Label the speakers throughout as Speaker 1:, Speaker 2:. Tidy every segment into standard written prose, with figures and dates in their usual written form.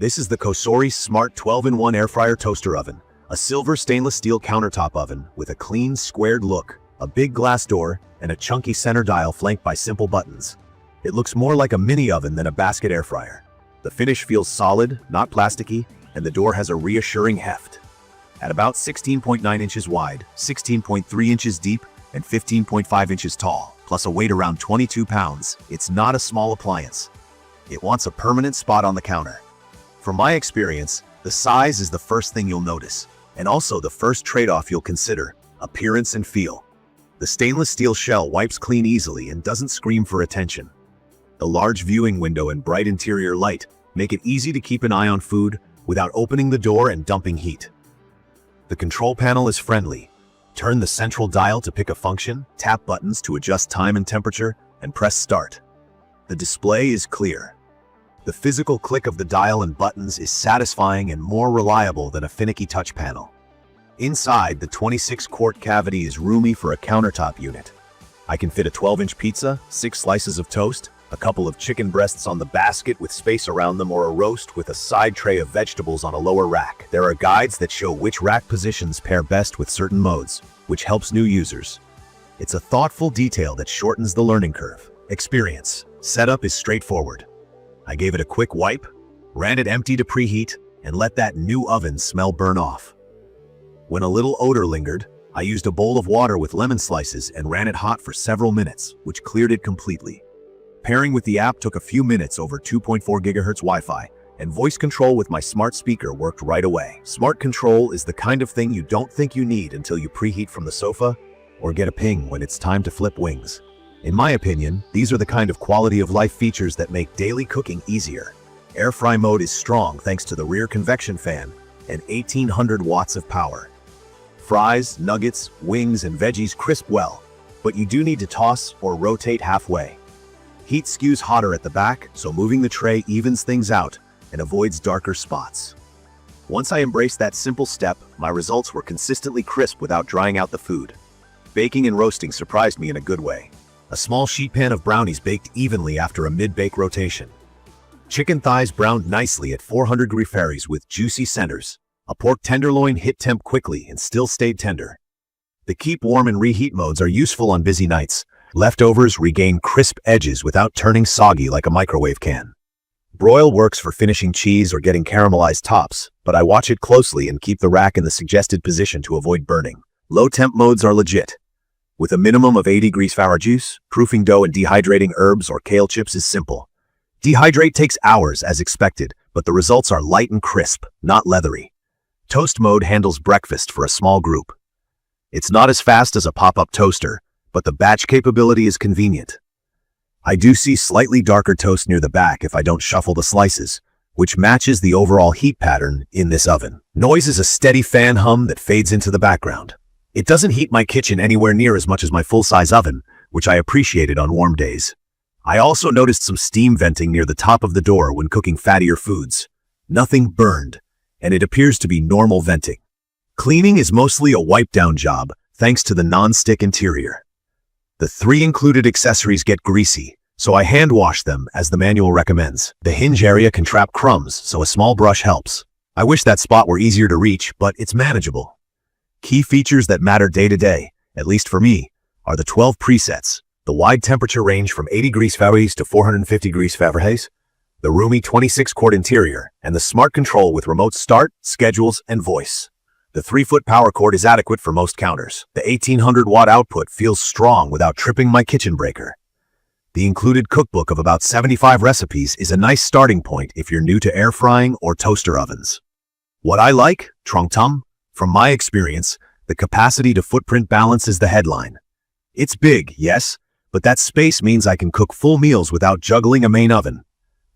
Speaker 1: This is the COSORI Smart 12-in-1 air fryer toaster oven, a silver stainless steel countertop oven with a clean, squared look, a big glass door, and a chunky center dial flanked by simple buttons. It looks more like a mini oven than a basket air fryer. The finish feels solid, not plasticky, and the door has a reassuring heft. At about 16.9 inches wide, 16.3 inches deep, and 15.5 inches tall, plus a weight around 22 pounds, it's not a small appliance. It wants a permanent spot on the counter. From my experience, the size is the first thing you'll notice, and also the first trade-off you'll consider: appearance and feel. The stainless steel shell wipes clean easily and doesn't scream for attention. The large viewing window and bright interior light make it easy to keep an eye on food without opening the door and dumping heat. The control panel is friendly. Turn the central dial to pick a function, tap buttons to adjust time and temperature, and press start. The display is clear. The physical click of the dial and buttons is satisfying and more reliable than a finicky touch panel. Inside, the 26-quart cavity is roomy for a countertop unit. I can fit a 12-inch pizza, 6 slices of toast, a couple of chicken breasts on the basket with space around them, or a roast with a side tray of vegetables on a lower rack. There are guides that show which rack positions pair best with certain modes, which helps new users. It's a thoughtful detail that shortens the learning curve. Experience. Setup is straightforward. I gave it a quick wipe, ran it empty to preheat, and let that new oven smell burn off. When a little odor lingered, I used a bowl of water with lemon slices and ran it hot for several minutes, which cleared it completely. Pairing with the app took a few minutes over 2.4 GHz Wi-Fi, and voice control with my smart speaker worked right away. Smart control is the kind of thing you don't think you need until you preheat from the sofa or get a ping when it's time to flip wings. In my opinion, these are the kind of quality of life features that make daily cooking easier. Air fry mode is strong thanks to the rear convection fan and 1800 watts of power. Fries, nuggets, wings, and veggies crisp well, but you do need to toss or rotate halfway. Heat skews hotter at the back, so moving the tray evens things out and avoids darker spots. Once I embraced that simple step, my results were consistently crisp without drying out the food. Baking and roasting surprised me in a good way. A small sheet pan of brownies baked evenly after a mid-bake rotation. Chicken thighs browned nicely at 400-degree Fahrenheit with juicy centers. A pork tenderloin hit temp quickly and still stayed tender. The keep warm and reheat modes are useful on busy nights. Leftovers regain crisp edges without turning soggy like a microwave can. Broil works for finishing cheese or getting caramelized tops, but I watch it closely and keep the rack in the suggested position to avoid burning. Low temp modes are legit. With a minimum of 80 degrees Fahrenheit juice, proofing dough and dehydrating herbs or kale chips is simple. Dehydrate takes hours as expected, but the results are light and crisp, not leathery. Toast mode handles breakfast for a small group. It's not as fast as a pop-up toaster, but the batch capability is convenient. I do see slightly darker toast near the back if I don't shuffle the slices, which matches the overall heat pattern in this oven. Noise is a steady fan hum that fades into the background. It doesn't heat my kitchen anywhere near as much as my full-size oven, which I appreciated on warm days. I also noticed some steam venting near the top of the door when cooking fattier foods. Nothing burned, and it appears to be normal venting. Cleaning is mostly a wipe-down job, thanks to the non-stick interior. The 3 included accessories get greasy, so I hand wash them as the manual recommends. The hinge area can trap crumbs, so a small brush helps. I wish that spot were easier to reach, but it's manageable. Key features that matter day to day, at least for me, are the 12 presets, the wide temperature range from 80 degrees Fahrenheit to 450 degrees Fahrenheit, the roomy 26-quart interior, and the smart control with remote start, schedules, and voice. The 3-foot power cord is adequate for most counters. The 1800-watt output feels strong without tripping my kitchen breaker. The included cookbook of about 75 recipes is a nice starting point if you're new to air frying or toaster ovens. What I like? Trong Tum. From my experience, the capacity to footprint balance is the headline. It's big, yes, but that space means I can cook full meals without juggling a main oven.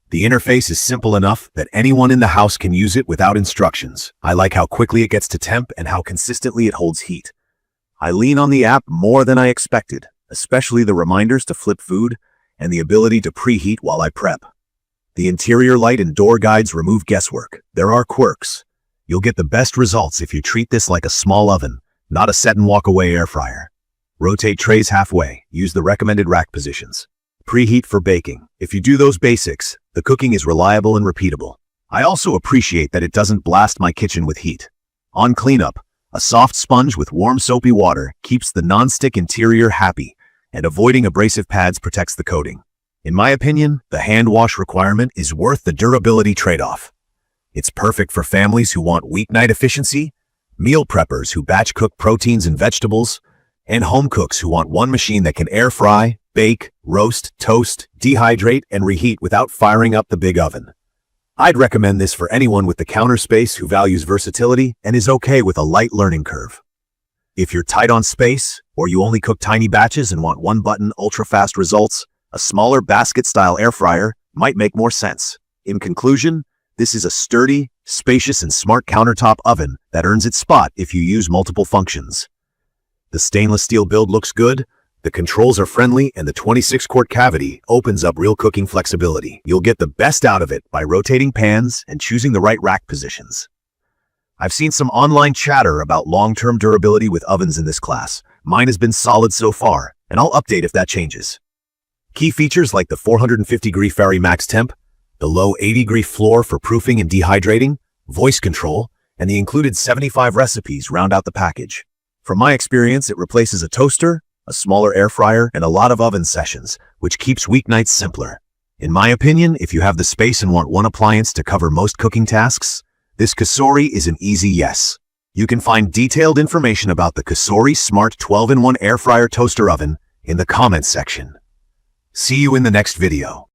Speaker 1: The interface is simple enough that anyone in the house can use it without instructions. I like how quickly it gets to temp and how consistently it holds heat. I lean on the app more than I expected, especially the reminders to flip food and the ability to preheat while I prep. The interior light and door guides remove guesswork. There are quirks. You'll get the best results if you treat this like a small oven, not a set-and-walk-away air fryer. Rotate trays halfway. Use the recommended rack positions. Preheat for baking. If you do those basics, the cooking is reliable and repeatable. I also appreciate that it doesn't blast my kitchen with heat. On cleanup, a soft sponge with warm soapy water keeps the non-stick interior happy, and avoiding abrasive pads protects the coating. In my opinion, the hand wash requirement is worth the durability trade-off. It's perfect for families who want weeknight efficiency, meal preppers who batch cook proteins and vegetables, and home cooks who want one machine that can air fry, bake, roast, toast, dehydrate, and reheat without firing up the big oven. I'd recommend this for anyone with the counter space who values versatility and is okay with a light learning curve. If you're tight on space, or you only cook tiny batches and want one-button, ultra-fast results, a smaller basket-style air fryer might make more sense. In conclusion, this is a sturdy, spacious, and smart countertop oven that earns its spot if you use multiple functions. The stainless steel build looks good, the controls are friendly, and the 26-quart cavity opens up real cooking flexibility. You'll get the best out of it by rotating pans and choosing the right rack positions. I've seen some online chatter about long-term durability with ovens in this class. Mine has been solid so far, and I'll update if that changes. Key features like the 450-degree Fahrenheit max temp, the low 80-degree floor for proofing and dehydrating, voice control, and the included 75 recipes round out the package. From my experience, it replaces a toaster, a smaller air fryer, and a lot of oven sessions, which keeps weeknights simpler. In my opinion, if you have the space and want one appliance to cover most cooking tasks, this COSORI is an easy yes. You can find detailed information about the COSORI Smart 12-in-1 air fryer toaster oven in the comments section. See you in the next video.